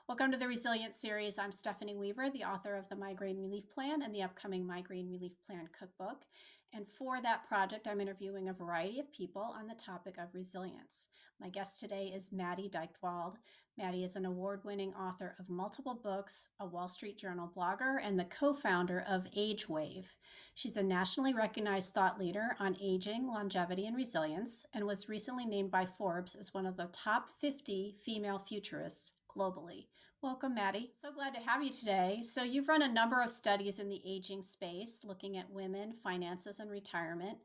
Welcome to the Resilience series. I'm Stephanie Weaver, the author of the Migraine Relief Plan and the upcoming Migraine Relief Plan cookbook. And for that project, I'm interviewing a variety of people on the topic of resilience. My guest today is Maddy Dychtwald. Maddy is an award-winning author of multiple books, a Wall Street Journal blogger, and the co-founder of Age Wave. She's a nationally recognized thought leader on aging, longevity, and resilience, and was recently named by Forbes as one of the top 50 female futurists globally. Welcome, Maddy. So glad to have you today. So you've run a number of studies in the aging space, looking at women, finances, and retirement.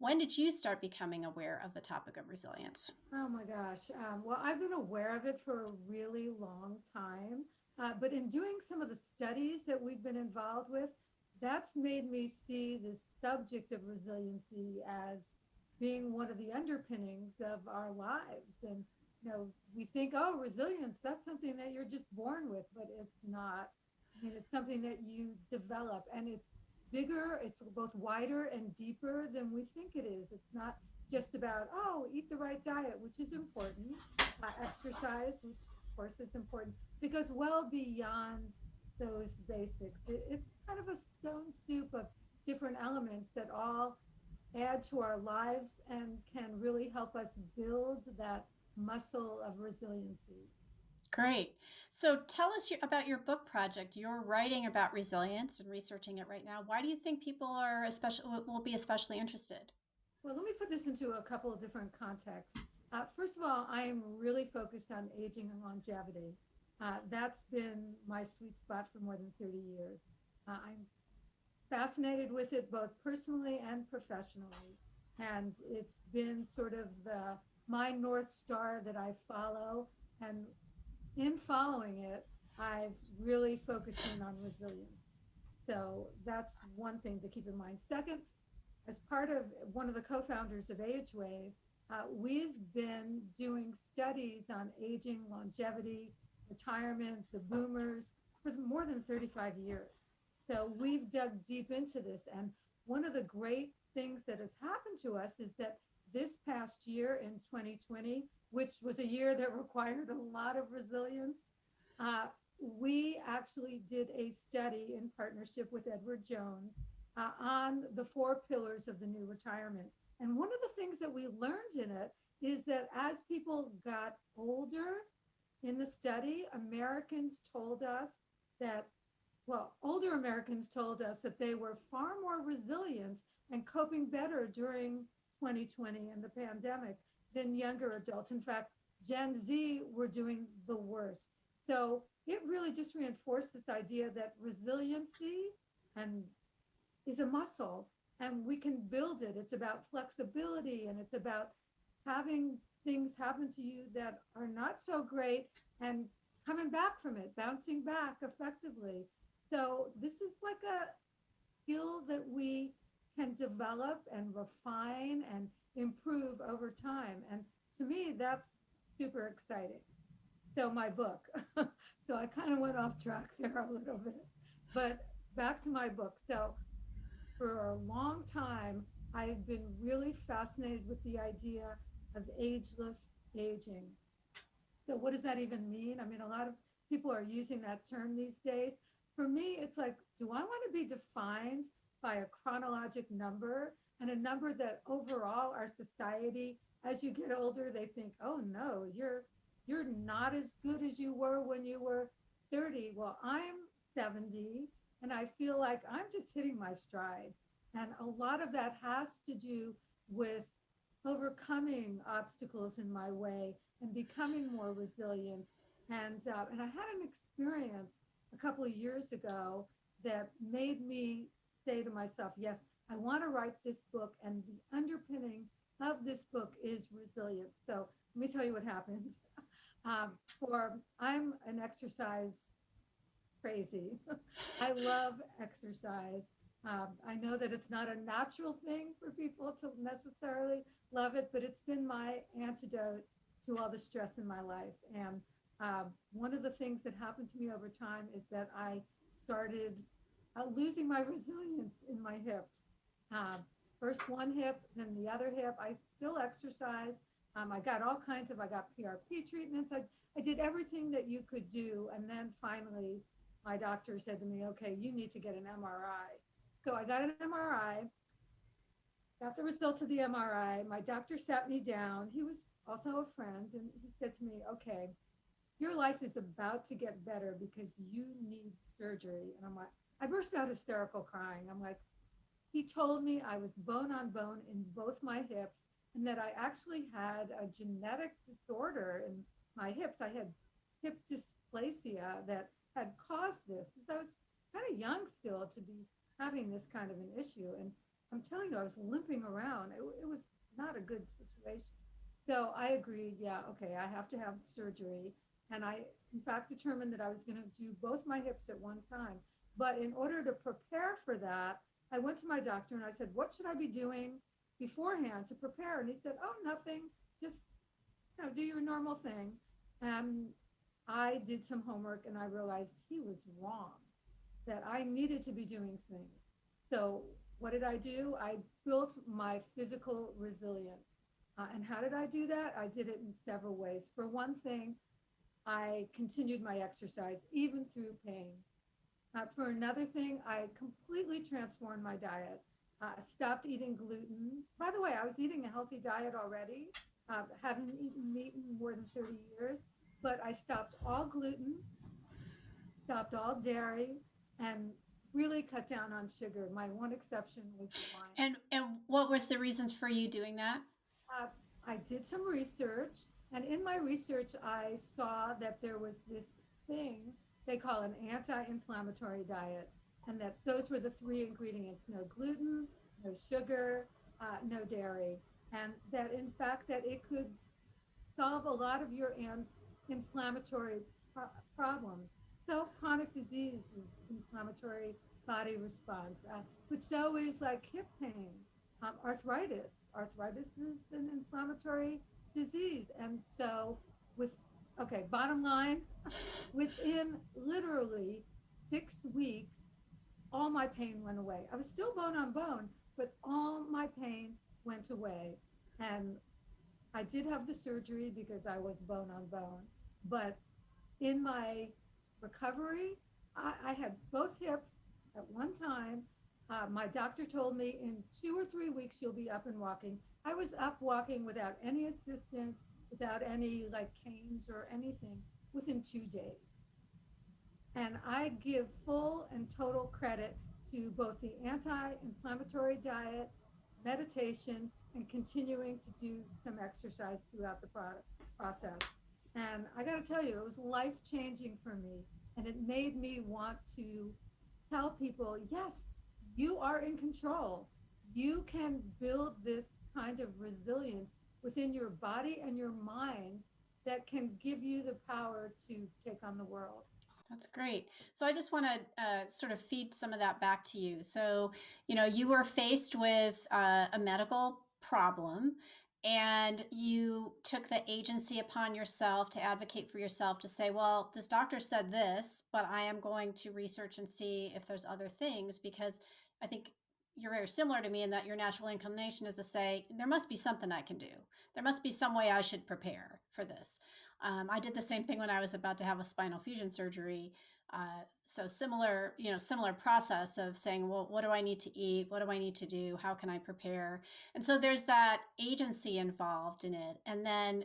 When did you start becoming aware of the topic of resilience? Oh my gosh. Well, I've been aware of it for a really long time. But in doing some of the studies that we've been involved with, that's made me see the subject of resiliency as being one of the underpinnings of our lives. And, we think, oh, resilience, that's something that you're just born with, but it's not. I mean, it's something that you develop, and it's bigger, it's both wider and deeper than we think it is. It's not just about, oh, eat the right diet, which is important, exercise, which of course is important, because well beyond those basics. It's kind of a stone soup of different elements that all add to our lives and can really help us build that muscle of resiliency. Great. So tell us about your book project. You're writing about resilience and researching it right now. Why do you think people are will be especially interested? Well, let me put this into a couple of different contexts. First of all, I'm really focused on aging and longevity. That's been my sweet spot for more than 30 years. I'm fascinated with it both personally and professionally. And it's been sort of my North Star that I follow. And in following it, I've really focused in on resilience. So that's one thing to keep in mind. Second, as part of one of the co-founders of AgeWave, we've been doing studies on aging, longevity, retirement, the boomers for more than 35 years. So we've dug deep into this. And one of the great things that has happened to us is that this past year in 2020, which was a year that required a lot of resilience, uh, we actually did a study in partnership with Edward Jones on the four pillars of the new retirement. And one of the things that we learned in it is that as people got older in the study, Americans told us that, well, older Americans told us that they were far more resilient and coping better during 2020 and the pandemic than younger adults. In fact, Gen Z were doing the worst. So it really just reinforced this idea that resiliency and is a muscle and we can build it. It's about flexibility and it's about having things happen to you that are not so great and coming back from it, bouncing back effectively. So this is like a skill that we can develop and refine and improve over time. And to me, that's super exciting. So my book. So I kind of went off track there a little bit, but back to my book. So for a long time, I've been really fascinated with the idea of ageless aging. So, what does that even mean? I mean, a lot of people are using that term these days. For me, it's like, do I want to be defined by a chronologic number and a number that overall our society, as you get older, they think, oh no, you're not as good as you were when you were 30. Well, I'm 70 and I feel like I'm just hitting my stride. And a lot of that has to do with overcoming obstacles in my way and becoming more resilient. And I had an experience a couple of years ago that made me say to myself, yes, I want to write this book, and the underpinning of this book is resilience. So let me tell you what happened. For I'm an exercise crazy. I love exercise. I know that it's not a natural thing for people to necessarily love it, but it's been my antidote to all the stress in my life. And one of the things that happened to me over time is that I started losing my resilience in my hips. Uh, First one hip, then the other hip. I still exercise. I got all kinds of, I got PRP treatments. I did everything that you could do. And then finally, my doctor said to me, okay, you need to get an MRI. So I got an MRI, got the results of the MRI. My doctor sat me down. He was also a friend, and he said to me, okay, your life is about to get better because you need surgery. And I'm like, I burst out hysterical crying. I'm like, he told me I was bone on bone in both my hips and that I actually had a genetic disorder in my hips. I had hip dysplasia that had caused this. So I was kind of young still to be having this kind of an issue. And I'm telling you, I was limping around. It was not a good situation. So I agreed, yeah, okay, I have to have surgery. And I, in fact, determined that I was going to do both my hips at one time. But in order to prepare for that, I went to my doctor and I said, what should I be doing beforehand to prepare? And he said, oh, nothing. Just, do your normal thing. And I did some homework and I realized he was wrong, that I needed to be doing things. So what did I do? I built my physical resilience. And how did I do that? I did it in several ways. For one thing, I continued my exercise even through pain. For another thing, I completely transformed my diet. Stopped eating gluten. By the way, I was eating a healthy diet already. Haven't eaten meat in more than 30 years, but I stopped all gluten, stopped all dairy, and really cut down on sugar. My one exception was wine. And what was the reasons for you doing that? Uh, I did some research, and in my research, I saw that there was this thing they call an anti-inflammatory diet, and that those were the three ingredients: no gluten, no sugar, no dairy, and that in fact that it could solve a lot of your inflammatory problems. So chronic disease is inflammatory body response, but so is like hip pain, arthritis. Arthritis is an inflammatory disease, and so with okay, bottom line, within literally 6 weeks, all my pain went away. I was still bone on bone, but all my pain went away. And I did have the surgery because I was bone on bone. But in my recovery, I had both hips at one time. My doctor told me in 2 or 3 weeks you'll be up and walking. I was up walking without any assistance, without any like canes or anything within 2 days. And I give full and total credit to both the anti inflammatory diet, meditation, and continuing to do some exercise throughout the process. And I got to tell you, it was life changing for me. And it made me want to tell people, yes, you are in control. You can build this kind of resilience within your body and your mind that can give you the power to take on the world. That's great. So I just want to sort of feed some of that back to you. So, you were faced with a medical problem and you took the agency upon yourself to advocate for yourself to say, well, this doctor said this, but I am going to research and see if there's other things because I think you're very similar to me in that your natural inclination is to say, there must be something I can do. There must be some way I should prepare for this. I did the same thing when I was about to have a spinal fusion surgery. So similar process of saying, well, what do I need to eat? What do I need to do? How can I prepare? And so there's that agency involved in it. And then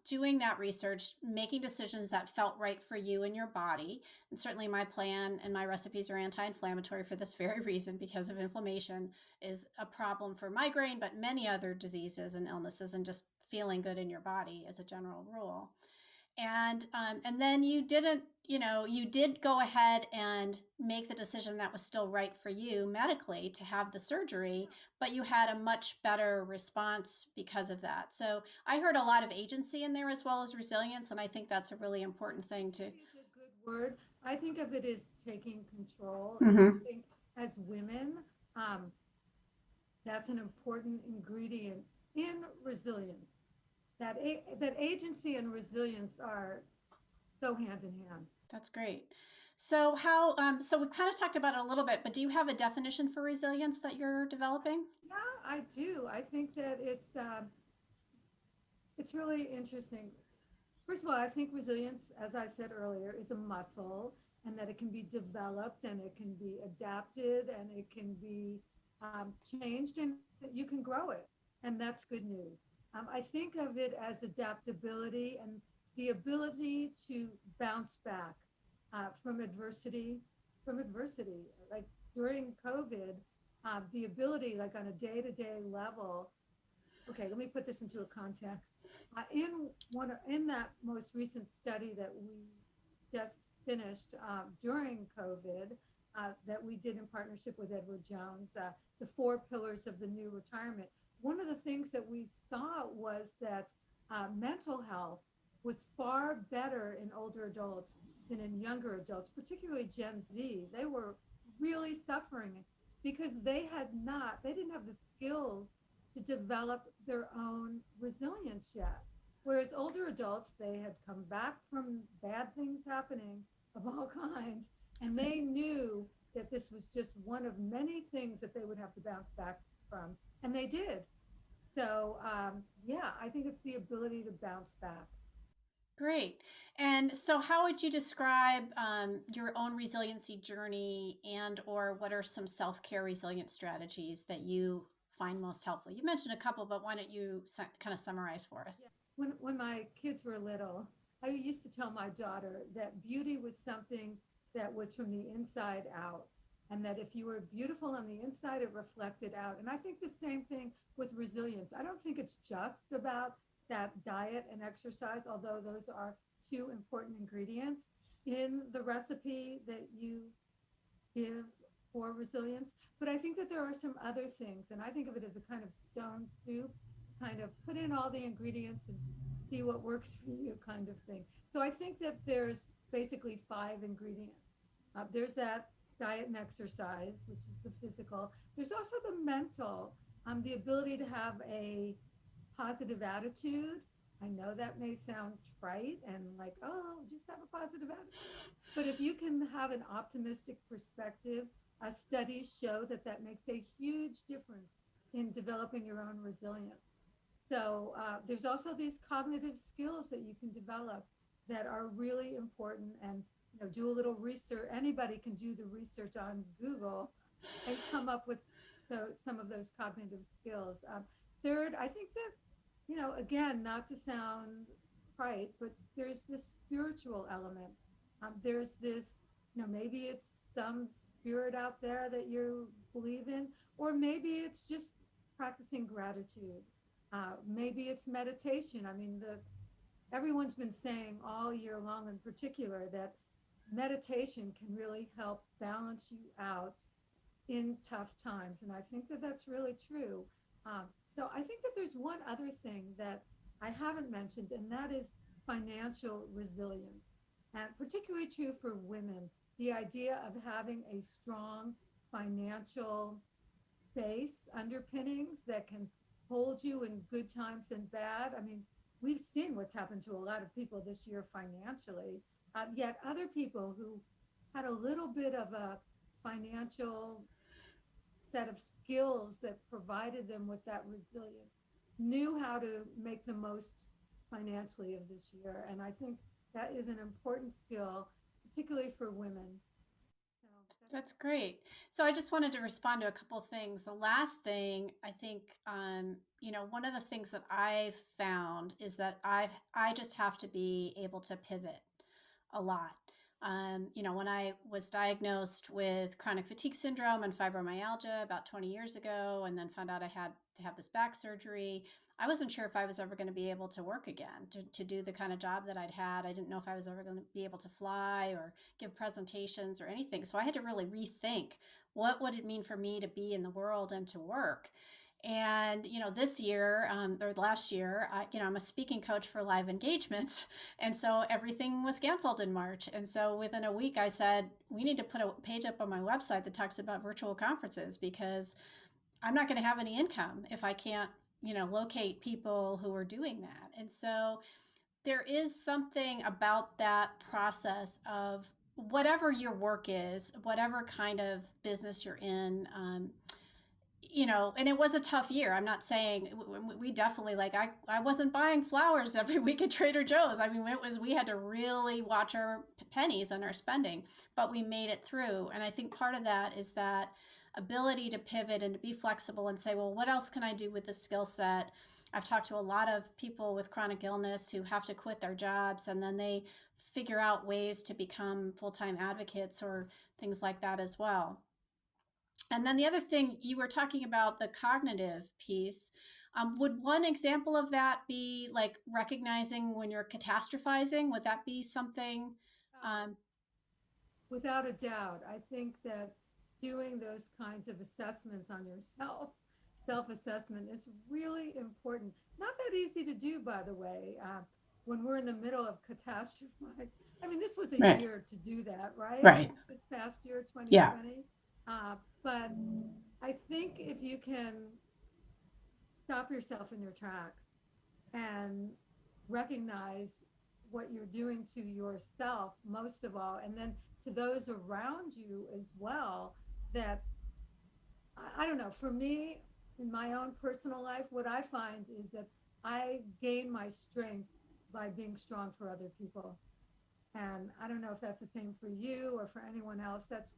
doing that research, making decisions that felt right for you and your body. And certainly my plan and my recipes are anti-inflammatory for this very reason, because of inflammation is a problem for migraine, but many other diseases and illnesses, and just feeling good in your body as a general rule. And then you did go ahead and make the decision that was still right for you medically to have the surgery, but you had a much better response because of that. So I heard a lot of agency in there as well as resilience, and I think that's a really important thing to. Is a good word. I think of it as taking control, and I Mm-hmm. think as women, um, that's an important ingredient in resilience. That agency and resilience are so hand in hand. That's great. So so we kind of talked about it a little bit, but do you have a definition for resilience that you're developing? Yeah, I do. I think that it's really interesting. First of all, I think resilience, as I said earlier, is a muscle, and that it can be developed and it can be adapted and it can be changed, and you can grow it. And that's good news. I think of it as adaptability and the ability to bounce back from adversity. From adversity, like during COVID, the ability, like on a day-to-day level. Okay, let me put this into a context. In that most recent study that we just finished during COVID, that we did in partnership with Edward Jones, the four pillars of the new retirement. One of the things that we saw was that mental health was far better in older adults than in younger adults, particularly Gen Z. They were really suffering because they didn't have the skills to develop their own resilience yet. Whereas older adults, they had come back from bad things happening of all kinds, and they knew that this was just one of many things that they would have to bounce back from, and they did. So, yeah, I think it's the ability to bounce back. Great. And so how would you describe your own resiliency journey, and or what are some self-care resilience strategies that you find most helpful? You mentioned a couple, but why don't you kind of summarize for us? Yeah. When my kids were little, I used to tell my daughter that beauty was something that was from the inside out, and that if you were beautiful on the inside, it reflected out. And I think the same thing with resilience. I don't think it's just about that diet and exercise, although those are two important ingredients in the recipe that you give for resilience. But I think that there are some other things, and I think of it as a kind of stone soup, kind of put in all the ingredients and see what works for you kind of thing. So I think that there's basically five ingredients. There's that diet and exercise, which is the physical. There's also the mental, the ability to have a positive attitude. I know that may sound trite and like, oh, just have a positive attitude. But if you can have an optimistic perspective, studies show that that makes a huge difference in developing your own resilience. So there's also these cognitive skills that you can develop that are really important, and do a little research. Anybody can do the research on Google and come up with some of those cognitive skills. Third, I think that, again, not to sound trite, but there's this spiritual element. There's this, maybe it's some spirit out there that you believe in, or maybe it's just practicing gratitude. Maybe it's meditation. I mean, everyone's been saying all year long, in particular, that meditation can really help balance you out in tough times, and I think that that's really true. Um, so I think that there's one other thing that I haven't mentioned, and that is financial resilience, and particularly true for women. The idea of having a strong financial base underpinnings that can hold you in good times and bad. I mean, we've seen what's happened to a lot of people this year financially, yet other people who had a little bit of a financial set of skills that provided them with that resilience knew how to make the most financially of this year. And I think that is an important skill, particularly for women. So That's great. So I just wanted to respond to a couple of things. The last thing, I think, one of the things that I've found is that I just have to be able to pivot a lot. When I was diagnosed with chronic fatigue syndrome and fibromyalgia about 20 years ago, and then found out I had to have this back surgery, I wasn't sure if I was ever going to be able to work again, to do the kind of job that I'd had. I didn't know if I was ever going to be able to fly or give presentations or anything. So I had to really rethink what would it mean for me to be in the world and to work. And this year, or last year, I'm a speaking coach for live engagements, and so everything was canceled in March. And so within a week, I said we need to put a page up on my website that talks about virtual conferences, because I'm not going to have any income if I can't, locate people who are doing that. And so there is something about that process of whatever your work is, whatever kind of business you're in. and it was a tough year. I'm not saying we definitely like I wasn't buying flowers every week at Trader Joe's. I mean, it was we had to really watch our pennies and our spending, but we made it through. And I think part of that is that ability to pivot and to be flexible and say, well, what else can I do with this skill set? I've talked to a lot of people with chronic illness who have to quit their jobs and then they figure out ways to become full-time advocates or things like that as well. And then the other thing you were talking about the cognitive piece. Would one example of that be like recognizing when you're catastrophizing? Would that be something? Oh, Um, without a doubt. I think that doing those kinds of assessments on yourself, self assessment, is really important. Not that easy to do, by the way, when we're in the middle of catastrophe. I mean, this was a right, year to do that, right? right, This past year, yeah, 2020. But I think if you can stop yourself in your tracks and recognize what you're doing to yourself, most of all, and then to those around you as well, that I don't know, for me, in my own personal life, what I find is that I gain my strength by being strong for other people. And I don't know if that's the same for you or for anyone else. That's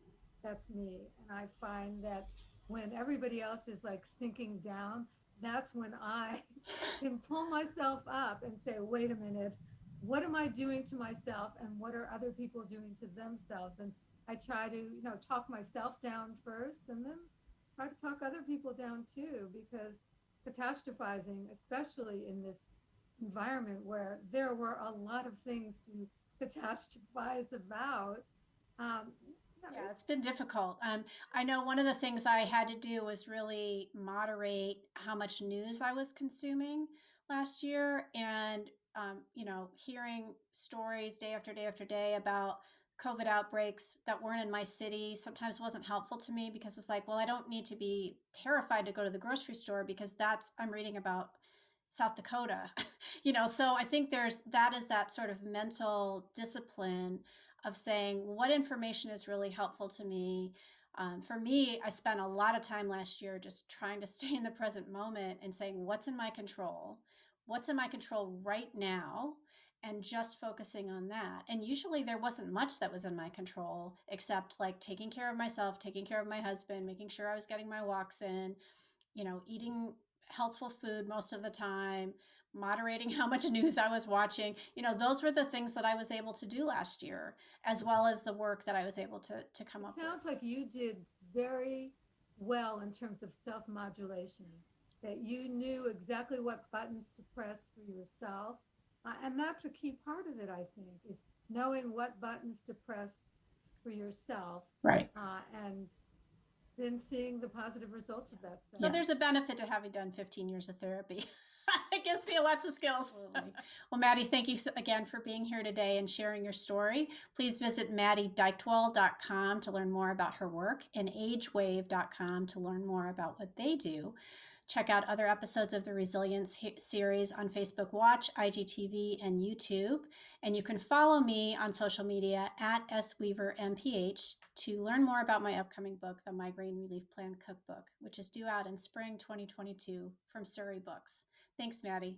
me. And I find that when everybody else is like sinking down, that's when I can pull myself up and say, wait a minute, what am I doing to myself and what are other people doing to themselves? And I try to, talk myself down first and then try to talk other people down too, because catastrophizing, especially in this environment where there were a lot of things to catastrophize about. Um, yeah, it's been difficult. I know one of the things I had to do was really moderate how much news I was consuming last year, and hearing stories day after day after day about COVID outbreaks that weren't in my city sometimes wasn't helpful to me because it's like, well, I don't need to be terrified to go to the grocery store because that's I'm reading about South Dakota. So I think there's that is that sort of mental discipline of saying what information is really helpful to me. For me, I spent a lot of time last year just trying to stay in the present moment and saying what's in my control, what's in my control right now, and just focusing on that. And usually there wasn't much that was in my control except like taking care of myself, taking care of my husband, making sure I was getting my walks in, eating healthful food most of the time, moderating how much news I was watching. Those were the things that I was able to do last year, as well as the work that I was able to come it up sounds with. like you did very well in terms of self modulation, that you knew exactly what buttons to press for yourself. And that's a key part of it, I think, is knowing what buttons to press for yourself, Right. and then seeing the positive results of that So stuff. there's a benefit to having done 15 years of therapy. It gives me lots of skills. Absolutely. Well, Maddie, thank you again for being here today and sharing your story. Please visit maddydychtwald.com to learn more about her work and agewave.com to learn more about what they do. Check out other episodes of the Resilience series on Facebook Watch, IGTV, and YouTube. And you can follow me on social media at SWeaverMPH to learn more about my upcoming book, The Migraine Relief Plan Cookbook, which is due out in spring 2022 from Surrey Books. Thanks, Maddie.